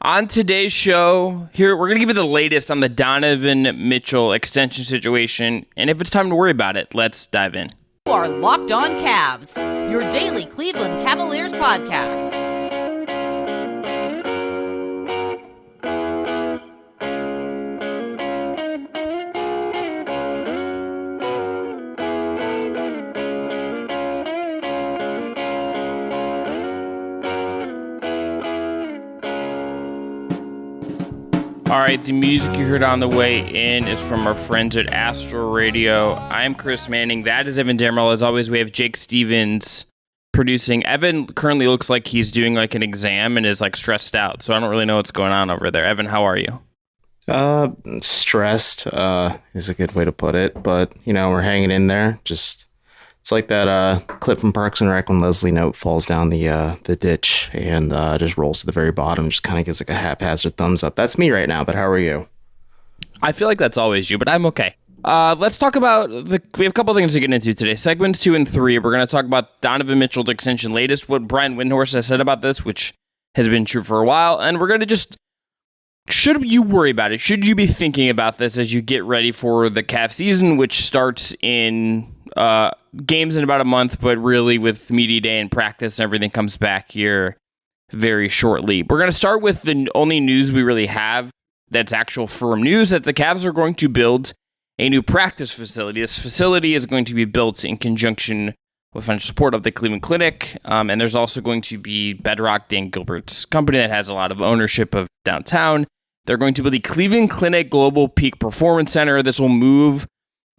On today's show, here we're going to give you the latest on the Donovan Mitchell extension situation, and if it's time to worry about it, let's dive in. You are Locked On Cavs, your daily Cleveland Cavaliers podcast. All right, the music you heard on the way in is from our friends at Astro Radio. I'm Chris Manning. That is Evan Dammarell. As always, we have Jake Stevens producing. Evan currently looks like he's doing like an exam and is like stressed out. So I don't really know what's going on over there. Evan, how are you? Stressed is a good way to put it. But, you know, we're hanging in there. It's like that clip from Parks and Rec when Leslie Knope falls down the ditch and just rolls to the very bottom, just kind of gives like a haphazard thumbs up. That's me right now, but how are you? I feel like that's always you, but I'm okay. Let's talk about we have a couple things to get into today. Segments 2 and 3, we're going to talk about Donovan Mitchell's extension latest, what Brian Windhorst has said about this, which has been true for a while, and we're going to should you worry about it? Should you be thinking about this as you get ready for the Cavs season, which starts in games in about a month, but really with media day and practice and everything comes back here very shortly. We're going to start with the only news we really have that's actual firm news, that the Cavs are going to build a new practice facility. This facility is going to be built in conjunction with financial support of the Cleveland Clinic, and there's also going to be Bedrock, Dan Gilbert's company that has a lot of ownership of downtown. They're going to build the Cleveland Clinic Global Peak Performance Center. This will move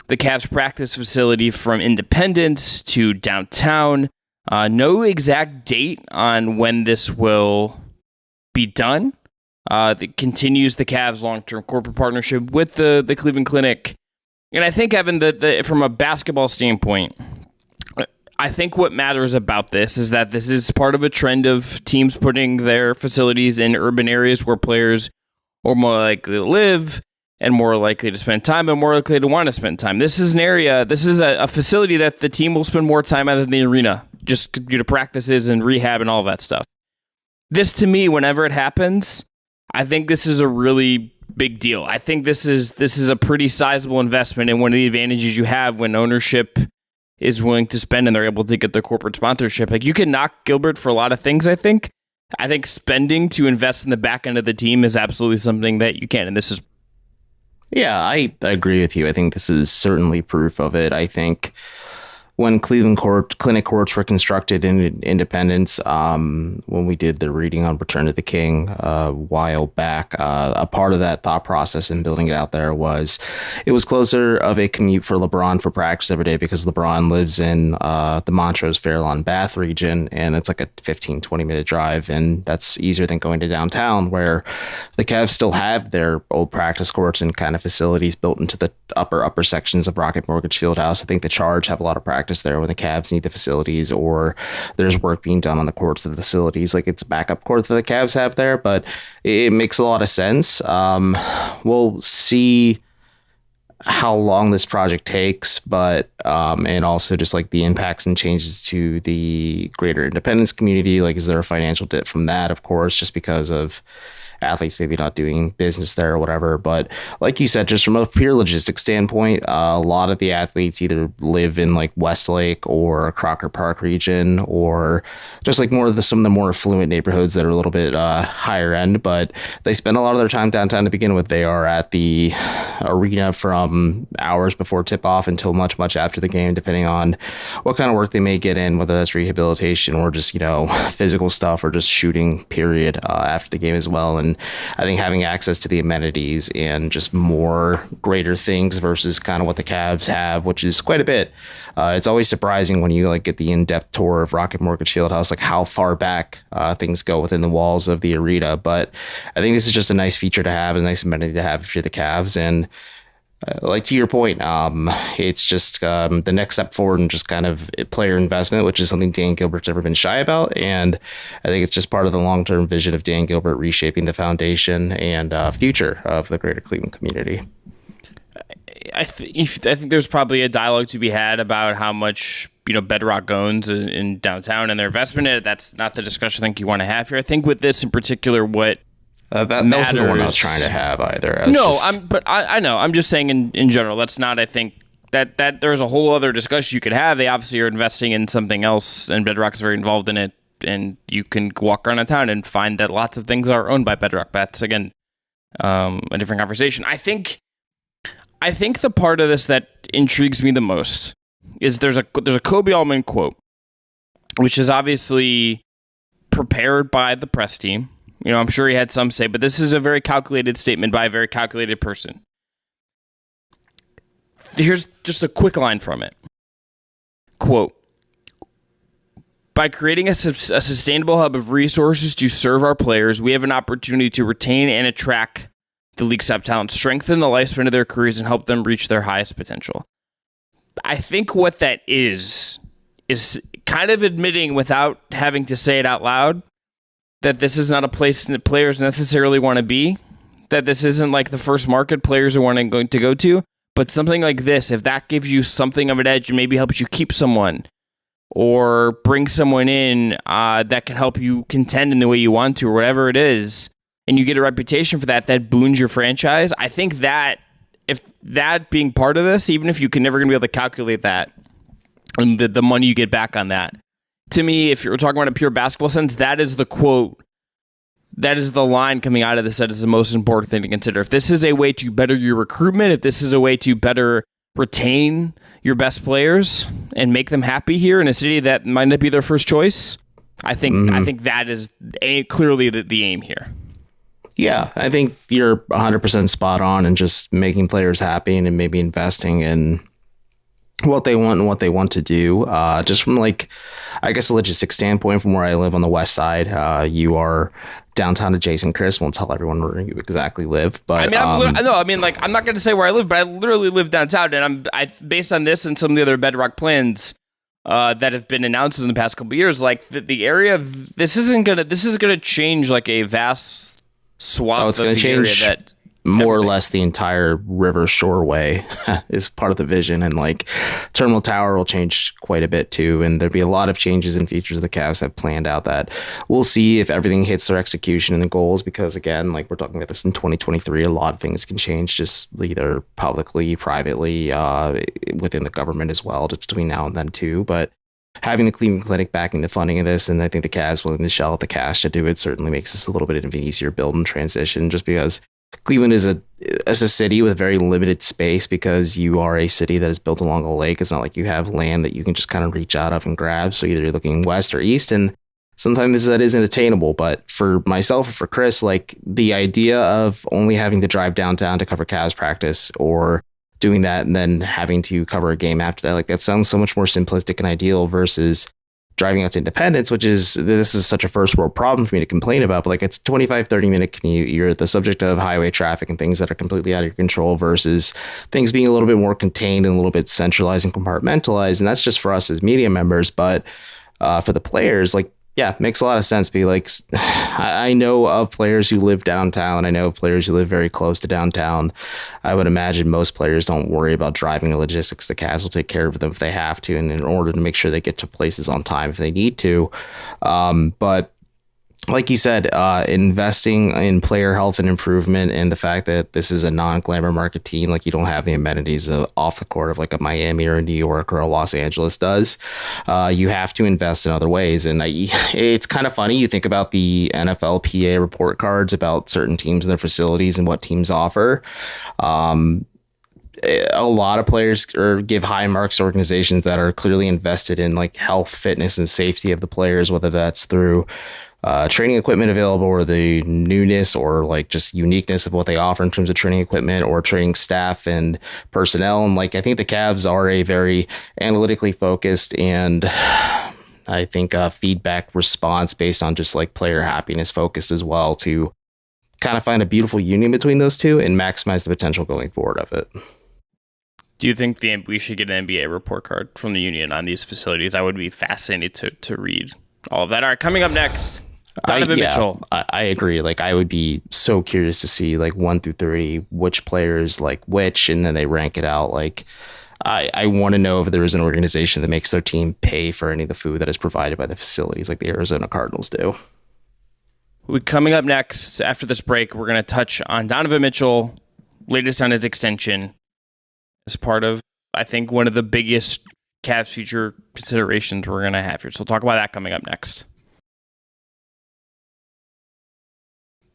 the Cavs practice facility from Independence to downtown. No exact date on when this will be done. It continues the Cavs' long-term corporate partnership with the Cleveland Clinic. And I think, Evan, that from a basketball standpoint, I think what matters about this is that this is part of a trend of teams putting their facilities in urban areas where players are more likely to live and more likely to spend time and more likely to want to spend time. This is an area, this is a facility that the team will spend more time at in the arena, just due to practices and rehab and all that stuff. This, to me, whenever it happens, I think this is a really big deal. I think this is a pretty sizable investment, and one of the advantages you have when ownership is willing to spend and they're able to get their corporate sponsorship. Like, you can knock Gilbert for a lot of things, I think. I think spending to invest in the back end of the team is absolutely something that you can, and this is. Yeah, I agree with you. I think this is certainly proof of it. I think when Cleveland Clinic courts were constructed in Independence, when we did the reading on Return of the King a while back, a part of that thought process in building it out there was it was closer of a commute for LeBron for practice every day, because LeBron lives in the Montrose, Fairlawn, Bath region, and it's like a 15-20-minute drive, and that's easier than going to downtown, where the Cavs still have their old practice courts and kind of facilities built into the upper sections of Rocket Mortgage Fieldhouse. I think the Charge have a lot of practice there when the Cavs need the facilities, or there's work being done on the courts of the facilities. Like, it's backup courts that the Cavs have there, but it makes a lot of sense. We'll see how long this project takes, but and also just like the impacts and changes to the greater Independence community. Like, is there a financial dip from that? Of course, just because of athletes maybe not doing business there or whatever. But like you said, just from a pure logistics standpoint, a lot of the athletes either live in like Westlake or Crocker Park region, or just like some of the more affluent neighborhoods that are a little bit higher end, but they spend a lot of their time downtown to begin with. They are at the arena from hours before tip off until much after the game, depending on what kind of work they may get in, whether that's rehabilitation or just, you know, physical stuff, or just shooting period after the game as well. And I think having access to the amenities and just more greater things versus kind of what the Cavs have, which is quite a bit. It's always surprising when you like get the in-depth tour of Rocket Mortgage Fieldhouse, like how far back things go within the walls of the arena. But I think this is just a nice feature to have, a nice amenity to have if you're the Cavs. And like, to your point, it's just the next step forward and just kind of player investment, which is something Dan Gilbert's never been shy about. And I think it's just part of the long-term vision of Dan Gilbert reshaping the foundation and future of the greater Cleveland community. I think there's probably a dialogue to be had about how much, you know, Bedrock owns in downtown and their investment in it. That's not the discussion I think you want to have here. I think with this in particular, what That wasn't the one I was trying to have either. I know. I'm just saying in general. That's not. I think that there's a whole other discussion you could have. They obviously are investing in something else, and Bedrock's very involved in it. And you can walk around town and find that lots of things are owned by Bedrock. That's again a different conversation. I think the part of this that intrigues me the most is there's a Kobe Allman quote, which is obviously prepared by the press team. You know, I'm sure he had some say, but this is a very calculated statement by a very calculated person. Here's just a quick line from it. Quote, by creating a sustainable hub of resources to serve our players, we have an opportunity to retain and attract the league's top talent, strengthen the lifespan of their careers, and help them reach their highest potential. I think what that is kind of admitting without having to say it out loud that this is not a place that players necessarily want to be, that this isn't like the first market players are wanting to go to, but something like this, if that gives you something of an edge and maybe helps you keep someone or bring someone in that can help you contend in the way you want to or whatever it is, and you get a reputation for that boons your franchise. I think that if that being part of this, even if you can never going to be able to calculate that and the money you get back on that, to me, if you're talking about a pure basketball sense, that is the quote, that is the line coming out of this that is the most important thing to consider. If this is a way to better your recruitment, if this is a way to better retain your best players and make them happy here in a city that might not be their first choice, I think that is clearly the aim here. Yeah, I think you're 100% spot on and just making players happy and maybe investing in what they want and what they want to do. Just from like, I guess a logistics standpoint, from where I live on the west side, you are downtown adjacent. Chris won't tell everyone where you exactly live, but I'm not going to say where I live, but I literally live downtown, and I based on this and some of the other Bedrock plans that have been announced in the past couple of years, like the area, this is gonna change like a vast swath of the area that more or less the entire river shoreway is part of the vision, and like Terminal Tower will change quite a bit too, and there'll be a lot of changes and features the Cavs have planned out that we'll see if everything hits their execution and the goals, because again, like we're talking about this in 2023, a lot of things can change just either publicly, privately, within the government as well, just between now and then too. But having the Cleveland Clinic backing the funding of this, and I think the Cavs willing to shell out the cash to do it, certainly makes this a little bit of an easier build and transition, just because Cleveland is a city with very limited space, because you are a city that is built along a lake. It's not like you have land that you can just kind of reach out of and grab. So either you're looking west or east, and sometimes that isn't attainable. But for myself or for Chris, like the idea of only having to drive downtown to cover Cavs practice, or doing that and then having to cover a game after that, like that sounds so much more simplistic and ideal versus driving out to Independence, this is such a first world problem for me to complain about, but like it's a 25-30 minute commute. You're the subject of highway traffic and things that are completely out of your control versus things being a little bit more contained and a little bit centralized and compartmentalized. And that's just for us as media members. But for the players, like, yeah, makes a lot of sense. Be like, I know of players who live downtown. I know of players who live very close to downtown. I would imagine most players don't worry about driving the logistics. The Cavs will take care of them if they have to, and in order to make sure they get to places on time if they need to. But like you said, investing in player health and improvement, and the fact that this is a non-glamour market team, like you don't have the amenities off the court of like a Miami or a New York or a Los Angeles does. You have to invest in other ways. And it's kind of funny. You think about the NFLPA report cards about certain teams and their facilities and what teams offer. A lot of players give high marks to organizations that are clearly invested in like health, fitness, and safety of the players, whether that's through training equipment available, or the newness or like just uniqueness of what they offer in terms of training equipment or training staff and personnel. And like, I think the Cavs are a very analytically focused and I think feedback response based on just like player happiness focused as well, to kind of find a beautiful union between those two and maximize the potential going forward of it. Do you think we should get an NBA report card from the union on these facilities? I would be fascinated to read all of that. All right, coming up next, Donovan Mitchell. I agree. Like, I would be so curious to see like 1 through 30, which players like which, and then they rank it out. Like, I want to know if there is an organization that makes their team pay for any of the food that is provided by the facilities, like the Arizona Cardinals do. Coming up next, after this break, we're going to touch on Donovan Mitchell, latest on his extension, as part of, I think, one of the biggest Cavs future considerations we're going to have here. So we'll talk about that coming up next.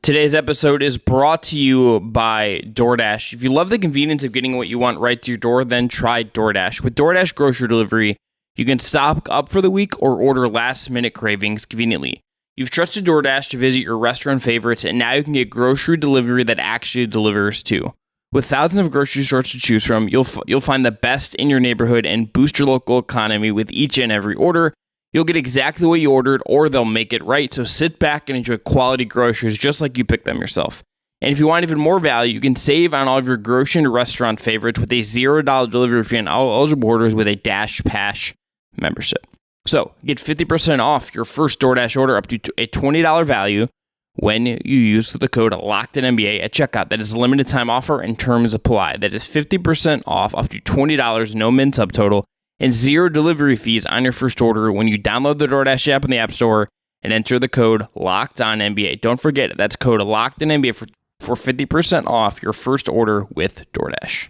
Today's episode is brought to you by DoorDash. If you love the convenience of getting what you want right to your door, then try DoorDash. With DoorDash grocery delivery, you can stock up for the week or order last-minute cravings conveniently. You've trusted DoorDash to visit your restaurant favorites, and now you can get grocery delivery that actually delivers too. With thousands of grocery stores to choose from, you'll find the best in your neighborhood and boost your local economy with each and every order. You'll get exactly what you ordered, or they'll make it right, so sit back and enjoy quality groceries just like you picked them yourself. And if you want even more value, you can save on all of your grocery and restaurant favorites with a $0 delivery fee on all eligible orders with a DashPass membership. So, get 50% off your first DoorDash order up to a $20 value when you use the code LOCKEDONNBA at checkout. That is a limited time offer and terms apply. That is 50% off up to $20, no min subtotal, and $0 delivery fees on your first order when you download the DoorDash app in the App Store and enter the code LOCKEDONNBA. Don't forget it. That's code LOCKEDONNBA for 50% off your first order with DoorDash.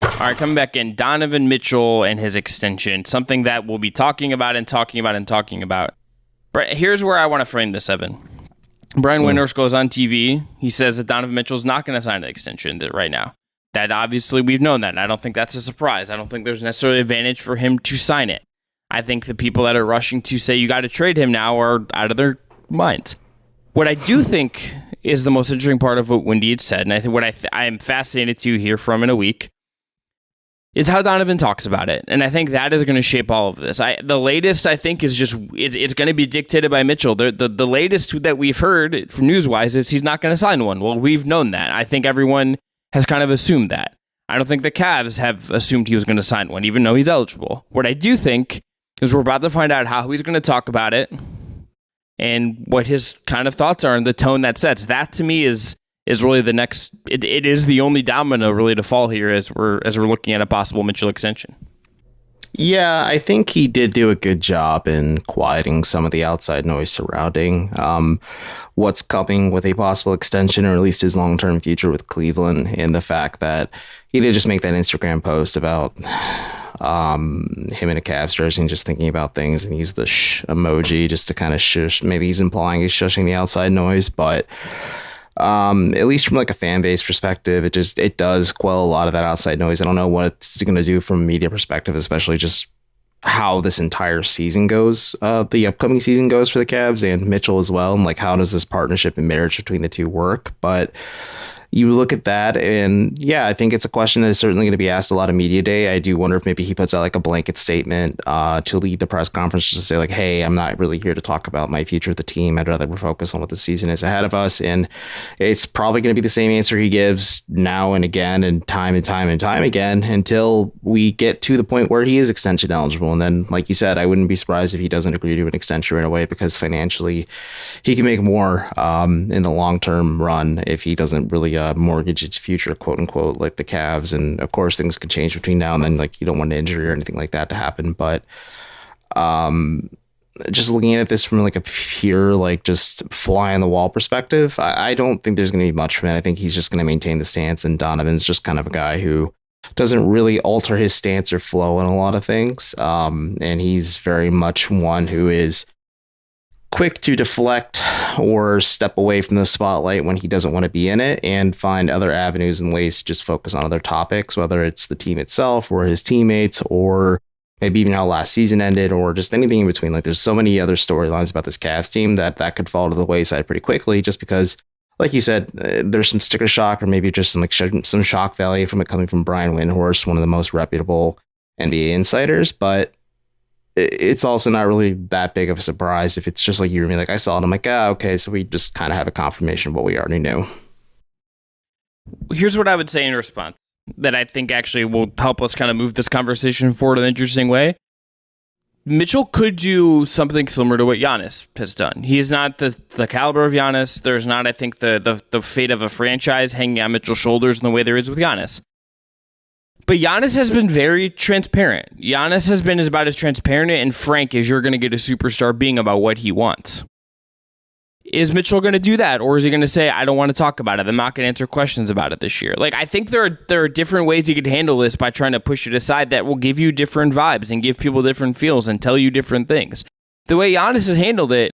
All right, coming back in, Donovan Mitchell and his extension, something that we'll be talking about. But here's where I want to frame this, Evan. Brian Windhorst goes on TV. He says that Donovan Mitchell's not going to sign an extension right now. That obviously we've known that. And I don't think that's a surprise. I don't think there's necessarily advantage for him to sign it. I think the people that are rushing to say you got to trade him now are out of their minds. What I do think is the most interesting part of what Windy had said, and I think what I am fascinated to hear from in a week, is how Donovan talks about it. And I think that is going to shape all of this. The latest, I think, is just, it's going to be dictated by Mitchell. The latest that we've heard from Newswise is he's not going to sign one. Well, we've known that. I think everyone has kind of assumed that. I don't think the Cavs have assumed he was going to sign one, even though he's eligible. What I do think is we're about to find out how he's going to talk about it and what his kind of thoughts are and the tone that sets. That, to me, is really the next. It is the only domino really to fall here as we're looking at a possible Mitchell extension. Yeah, I think he did do a good job in quieting some of the outside noise surrounding what's coming with a possible extension, or at least his long-term future with Cleveland, and the fact that he did just make that Instagram post about him in a Cavs jersey and just thinking about things, and use the shh emoji just to kind of shush. Maybe he's implying he's shushing the outside noise, but at least from like a fan base perspective, it does quell a lot of that outside noise. I don't know what it's going to do from a media perspective, especially just how this entire season goes, the upcoming season goes for the Cavs and Mitchell as well. And like, how does this partnership and marriage between the two work? But you look at that, and yeah, I think it's a question that is certainly going to be asked a lot of media day. I do wonder if maybe he puts out like a blanket statement to lead the press conference, just to say like, hey, I'm not really here to talk about my future with the team. I'd rather focus on what the season is ahead of us. And it's probably going to be the same answer he gives now and again and time again until we get to the point where he is extension eligible. And then, like you said, I wouldn't be surprised if he doesn't agree to an extension right away, because financially he can make more in the long-term run if he doesn't really mortgage its future, quote unquote, like the Cavs. And of course, things could change between now and then. Like, you don't want an injury or anything like that to happen. But just looking at this from like a pure, like just fly on the wall perspective, I don't think there's going to be much from it. I think he's just going to maintain the stance. And Donovan's just kind of a guy who doesn't really alter his stance or flow on a lot of things. And he's very much one who is quick to deflect or step away from the spotlight when he doesn't want to be in it, and find other avenues and ways to just focus on other topics, whether it's the team itself or his teammates, or maybe even how last season ended, or just anything in between. Like, there's so many other storylines about this Cavs team that could fall to the wayside pretty quickly, just because, like you said, there's some sticker shock, or maybe just some shock value from it coming from Brian Windhorst, one of the most reputable NBA insiders. But it's also not really that big of a surprise if it's just like you or me. Like, I saw it, I'm like, okay, so we just kind of have a confirmation of what we already knew. Here's what I would say in response that I think actually will help us kind of move this conversation forward in an interesting way. Mitchell could do something similar to what Giannis has done. He is not the caliber of Giannis. There's not, I think, the fate of a franchise hanging on Mitchell's shoulders in the way there is with Giannis. But Giannis has been very transparent. Giannis has been about as transparent and frank as you're going to get a superstar being about what he wants. Is Mitchell going to do that? Or is he going to say, I don't want to talk about it. I'm not going to answer questions about it this year. Like, I think there are different ways you could handle this by trying to push it aside that will give you different vibes and give people different feels and tell you different things. The way Giannis has handled it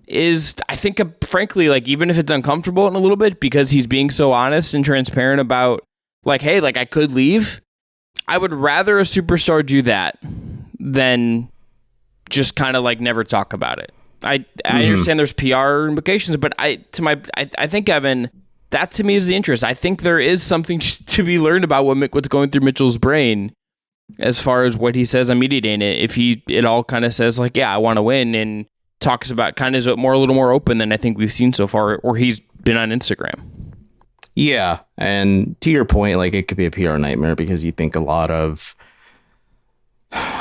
is, I think, frankly, like, even if it's uncomfortable in a little bit because he's being so honest and transparent about, like, hey, like, I could leave. I would rather a superstar do that than just kind of like never talk about it. I understand there's PR implications, but I think, Evan, that to me is the interest. I think there is something to be learned about what's going through Mitchell's brain as far as what he says on media day. And if it all kind of says like, yeah, I want to win, and talks about kind of a little more open than I think we've seen so far, or he's been on Instagram. Yeah, and to your point, like, it could be a PR nightmare because you think a lot of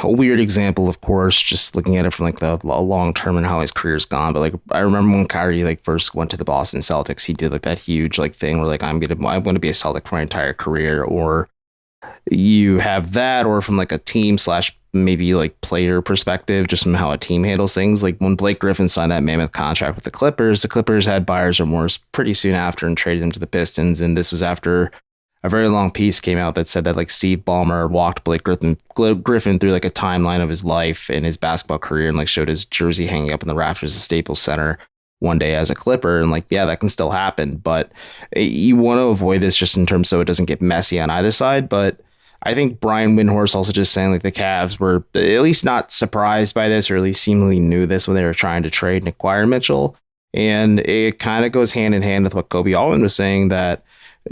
a weird example, of course, just looking at it from like the long term and how his career's gone. But like, I remember when Kyrie like first went to the Boston Celtics, he did like that huge like thing where like, I'm going to be a Celtic for my entire career. Or you have that, or from like a team / maybe like player perspective, just from how a team handles things. Like when Blake Griffin signed that mammoth contract with the Clippers had buyer's remorse pretty soon after and traded him to the Pistons. And this was after a very long piece came out that said that like Steve Ballmer walked Blake Griffin through like a timeline of his life and his basketball career, and like showed his jersey hanging up in the rafters of Staples Center one day as a Clipper. And like, yeah, that can still happen, but you want to avoid this just in terms so it doesn't get messy on either side. But I think Brian Windhorst also just saying like the Cavs were at least not surprised by this, or at least seemingly knew this when they were trying to trade and acquire Mitchell. And it kind of goes hand in hand with what Kobe Allman was saying, that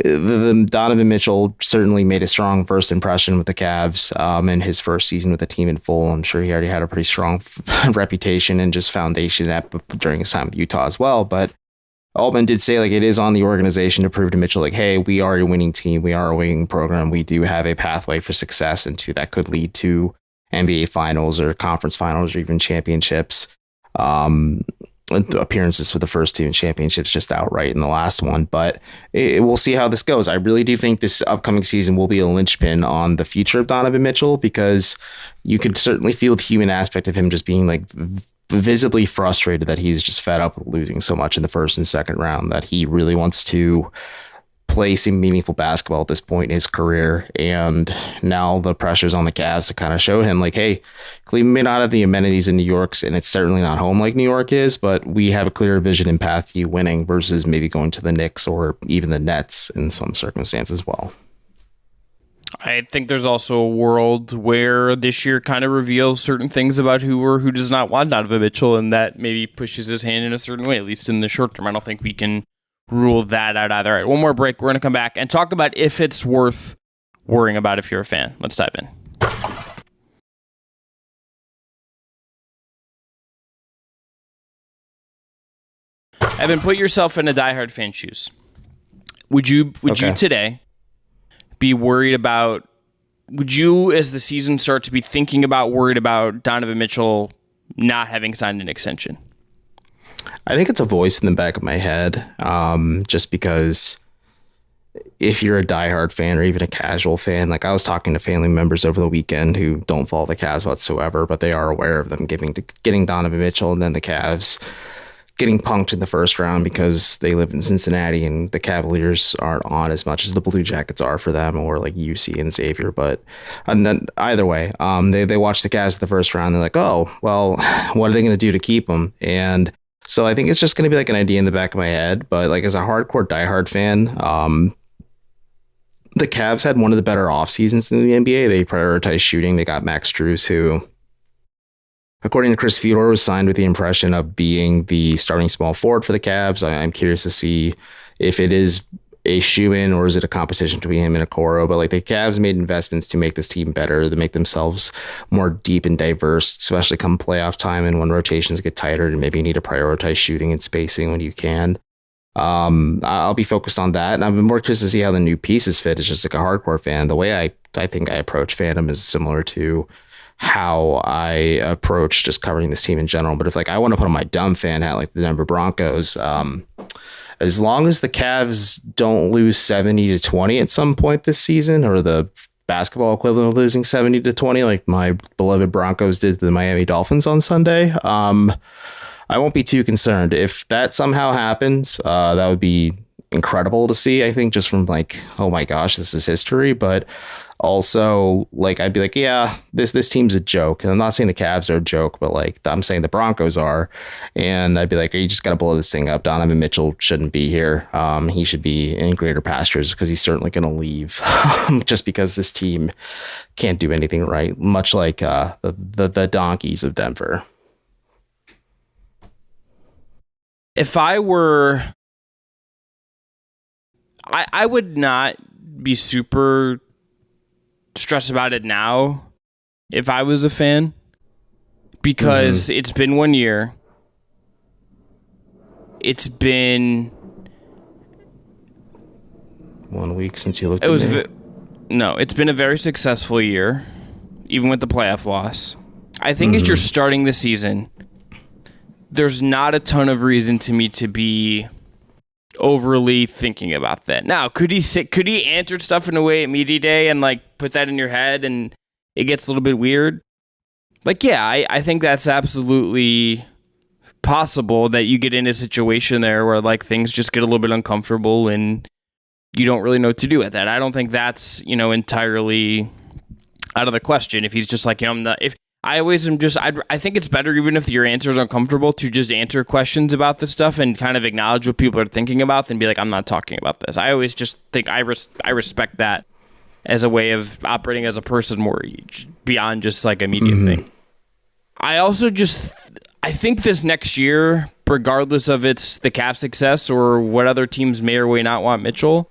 the Donovan Mitchell certainly made a strong first impression with the Cavs in his first season with the team in full. I'm sure he already had a pretty strong reputation and just foundation during his time with Utah as well. But Altman did say like it is on the organization to prove to Mitchell like, hey, we are a winning team, we are a winning program, we do have a pathway for success, and that could lead to NBA finals or conference finals or even championships. Appearances for the first two, and championships just outright in the last one. But we'll see how this goes. I really do think this upcoming season will be a linchpin on the future of Donovan Mitchell, because you could certainly feel the human aspect of him just being like visibly frustrated that he's just fed up with losing so much in the first and second round, that he really wants to play some meaningful basketball at this point in his career. And now the pressure's on the Cavs to kind of show him like, hey, Cleveland may not have the amenities in New York, and it's certainly not home like New York is, but we have a clear vision and path to you winning, versus maybe going to the Knicks or even the Nets in some circumstances as well. I think there's also a world where this year kind of reveals certain things about who or who does not want Donovan Mitchell, and that maybe pushes his hand in a certain way, at least in the short term. I don't think we can rule that out either. All right, one more break. We're going to come back and talk about if it's worth worrying about if you're a fan. Let's dive in. Evan, put yourself in a diehard fan shoes. Would you today be worried about, would you, as the season starts to be worried about Donovan Mitchell not having signed an extension? I think it's a voice in the back of my head, just because if you're a diehard fan or even a casual fan, like I was talking to family members over the weekend who don't follow the Cavs whatsoever, but they are aware of them getting Donovan Mitchell, and then the Cavs getting punked in the first round because they live in Cincinnati and the Cavaliers aren't on as much as the Blue Jackets are for them, or like UC and Xavier. But either way, they watch the Cavs the first round. They're like, oh, well, what are they going to do to keep them? And so I think it's just going to be like an idea in the back of my head. But like as a hardcore diehard fan, the Cavs had one of the better off seasons in the NBA. They prioritized shooting. They got Max Struss, who, according to Chris Fedor, was signed with the impression of being the starting small forward for the Cavs. I'm curious to see if it is a shoe-in or is it a competition between him and Okoro. But like the Cavs made investments to make this team better, to make themselves more deep and diverse, especially come playoff time and when rotations get tighter and maybe you need to prioritize shooting and spacing when you can. I'll be focused on that, and I've been more curious to see how the new pieces fit as just like a hardcore fan. The way I think I approach fandom is similar to how I approach just covering this team in general. But if like I want to put on my dumb fan hat like the Denver Broncos, as long as the Cavs don't lose 70-20 at some point this season, or the basketball equivalent of losing 70-20, like my beloved Broncos did to the Miami Dolphins on Sunday, I won't be too concerned. If that somehow happens, that would be incredible to see, I think, just from like, oh my gosh, this is history. But also, like, I'd be like, yeah, this team's a joke. And I'm not saying the Cavs are a joke, but like, I'm saying the Broncos are. And I'd be like, you just got to blow this thing up. Donovan Mitchell shouldn't be here. He should be in greater pastures, because he's certainly going to leave just because this team can't do anything right, much like the Donkeys of Denver. If I were, I would not be super stressed about it now if I was a fan, because it's been 1 year. It's been 1 week since you looked at me. No, it's been a very successful year, even with the playoff loss. I think as you're starting the season, there's not a ton of reason to me to be overly thinking about that. Now, could he answer stuff in a way at media day and like put that in your head and it gets a little bit weird? Like, yeah, I think that's absolutely possible, that you get in a situation there where like things just get a little bit uncomfortable and you don't really know what to do with that. I don't think that's, entirely out of the question. If he's just like, I'm not, if I always am just, I think it's better, even if your answer is uncomfortable, to just answer questions about this stuff and kind of acknowledge what people are thinking about, than be like, I'm not talking about this. I always just think I respect that as a way of operating as a person more beyond just like a media thing. I also I think this next year, regardless of it's the Cavs' success or what other teams may or may not want Mitchell,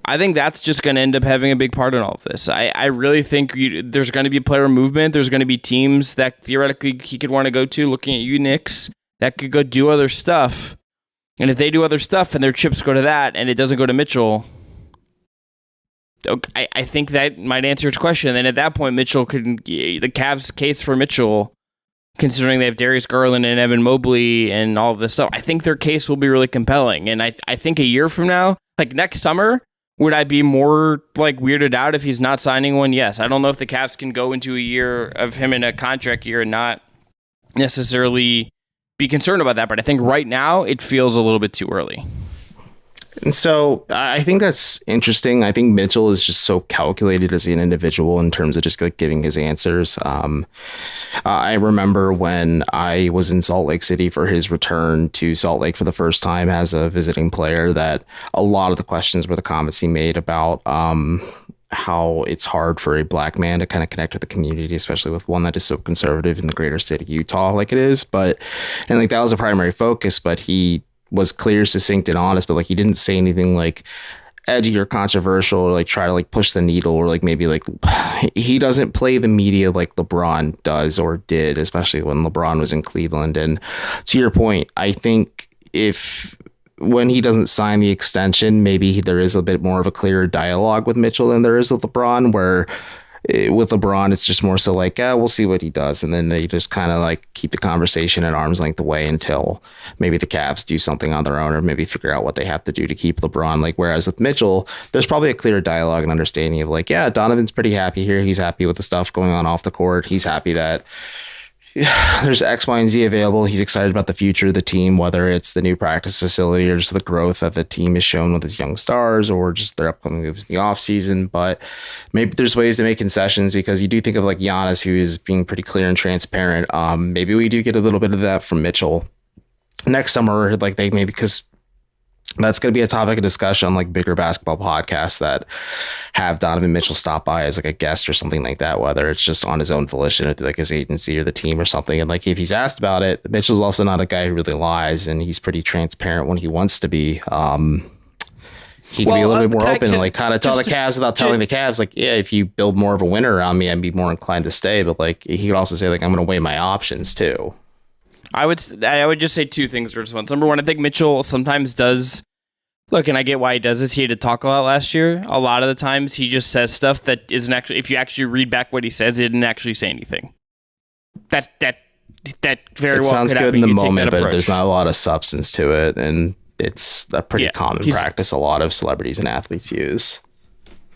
I think that's just going to end up having a big part in all of this. I really think there's going to be player movement. There's going to be teams that theoretically he could want to go to, looking at you, Knicks, that could go do other stuff. And if they do other stuff and their chips go to that and it doesn't go to Mitchell, I think that might answer his question. And at that point, the Cavs' case for Mitchell, considering they have Darius Garland and Evan Mobley and all of this stuff, I think their case will be really compelling. And I think a year from now, like next summer, would I be more like weirded out if he's not signing one? Yes. I don't know if the Cavs can go into a year of him in a contract year and not necessarily be concerned about that. But I think right now it feels a little bit too early. And so I think that's interesting. I think Mitchell is just so calculated as an individual in terms of just like giving his answers. I remember when I was in Salt Lake City for his return to Salt Lake for the first time as a visiting player, that a lot of the questions were the comments he made about how it's hard for a black man to kind of connect with the community, especially with one that is so conservative in the greater state of Utah like it is. And like that was a primary focus, but he was clear, succinct, and honest, but like he didn't say anything like edgy or controversial or like try to like push the needle, or like maybe like he doesn't play the media like LeBron does or did, especially when LeBron was in Cleveland. And to your point, I think when he doesn't sign the extension, maybe there is a bit more of a clearer dialogue with Mitchell than there is with LeBron, where with LeBron, it's just more so like, we'll see what he does. And then they just kind of like keep the conversation at arm's length away until maybe the Cavs do something on their own, or maybe figure out what they have to do to keep LeBron. Like, whereas with Mitchell, there's probably a clear dialogue and understanding of like, yeah, Donovan's pretty happy here. He's happy with the stuff going on off the court. He's happy that there's X, Y, and Z available. He's excited about the future of the team, whether it's the new practice facility or just the growth that the team has shown with its young stars, or just their upcoming moves in the offseason. But maybe there's ways to make concessions, because you do think of like Giannis, who is being pretty clear and transparent. Maybe we do get a little bit of that from Mitchell next summer, like because that's going to be a topic of discussion on like bigger basketball podcasts that have Donovan Mitchell stop by as like a guest or something like that, whether it's just on his own volition or like his agency or the team or something. And like, if he's asked about it, Mitchell's also not a guy who really lies, and he's pretty transparent when he wants to be. He can be a little bit more open and like kind of tell the Cavs without telling the Cavs, like, yeah, if you build more of a winner around me, I'd be more inclined to stay. But like, he could also say like, I'm going to weigh my options too. I would just say two things to response. Number one, I think Mitchell sometimes does look, and I get why he does this. He had to talk a lot last year. A lot of the times he just says stuff that isn't actually, if you actually read back what he says, he didn't actually say anything. That very well sounds could good happen. in the moment, but there's not a lot of substance to it, and it's a pretty common practice a lot of celebrities and athletes use.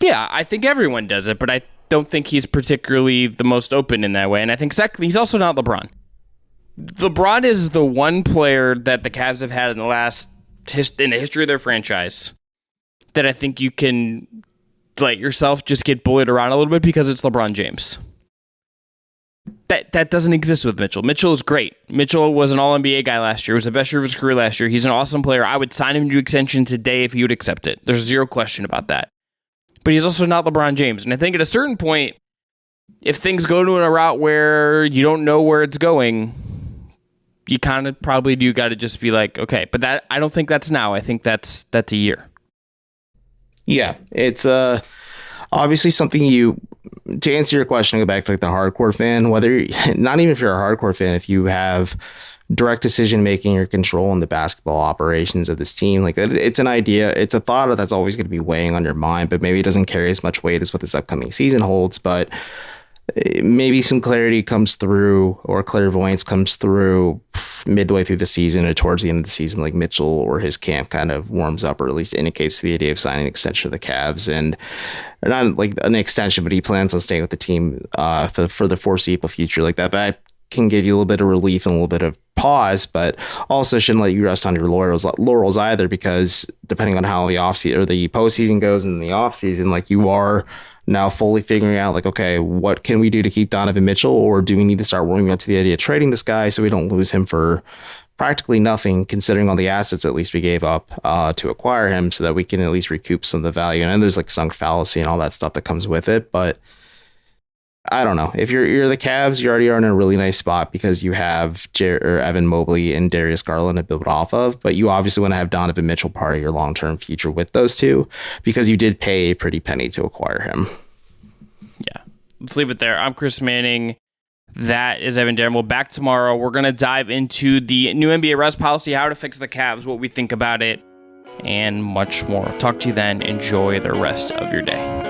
Yeah, I think everyone does it, but I don't think he's particularly the most open in that way. And I think secondly, he's also not LeBron. LeBron is the one player that the Cavs have had in the history of their franchise that I think you can let yourself just get bullied around a little bit because it's LeBron James. That doesn't exist with Mitchell. Mitchell is great. Mitchell was an All-NBA guy last year. It was the best year of his career last year. He's an awesome player. I would sign him to extension today if he would accept it. There's zero question about that. But he's also not LeBron James. And I think at a certain point, if things go to a route where you don't know where it's going, you kind of probably do got to just be like, okay. But that I don't think that's now. I think that's a year. Yeah, it's obviously something to answer your question, go back to like the hardcore fan, not even if you're a hardcore fan, if you have direct decision making or control in the basketball operations of this team, like it's an idea, it's a thought that's always going to be weighing on your mind, but maybe it doesn't carry as much weight as what this upcoming season holds. But maybe some clarity comes through, or clairvoyance comes through midway through the season or towards the end of the season, like Mitchell or his camp kind of warms up, or at least indicates the idea of signing an extension of the Cavs, and not like an extension, but he plans on staying with the team for the foreseeable future. Like that can give you a little bit of relief and a little bit of pause, but also shouldn't let you rest on your laurels either, because depending on how the offseason or the postseason goes in the offseason, like you are now fully figuring out like, okay, what can we do to keep Donovan Mitchell, or do we need to start warming up to the idea of trading this guy so we don't lose him for practically nothing, considering all the assets at least we gave up to acquire him, so that we can at least recoup some of the value. And there's like sunk fallacy and all that stuff that comes with it, but I don't know. If you're the Cavs, you already are in a really nice spot because you have Evan Mobley and Darius Garland to build off of, but you obviously want to have Donovan Mitchell part of your long-term future with those two, because you did pay a pretty penny to acquire him. Yeah. Let's leave it there. I'm Chris Manning. That is Evan Dammarell. Back tomorrow. We're going to dive into the new NBA rest policy, how to fix the Cavs, what we think about it, and much more. Talk to you then. Enjoy the rest of your day.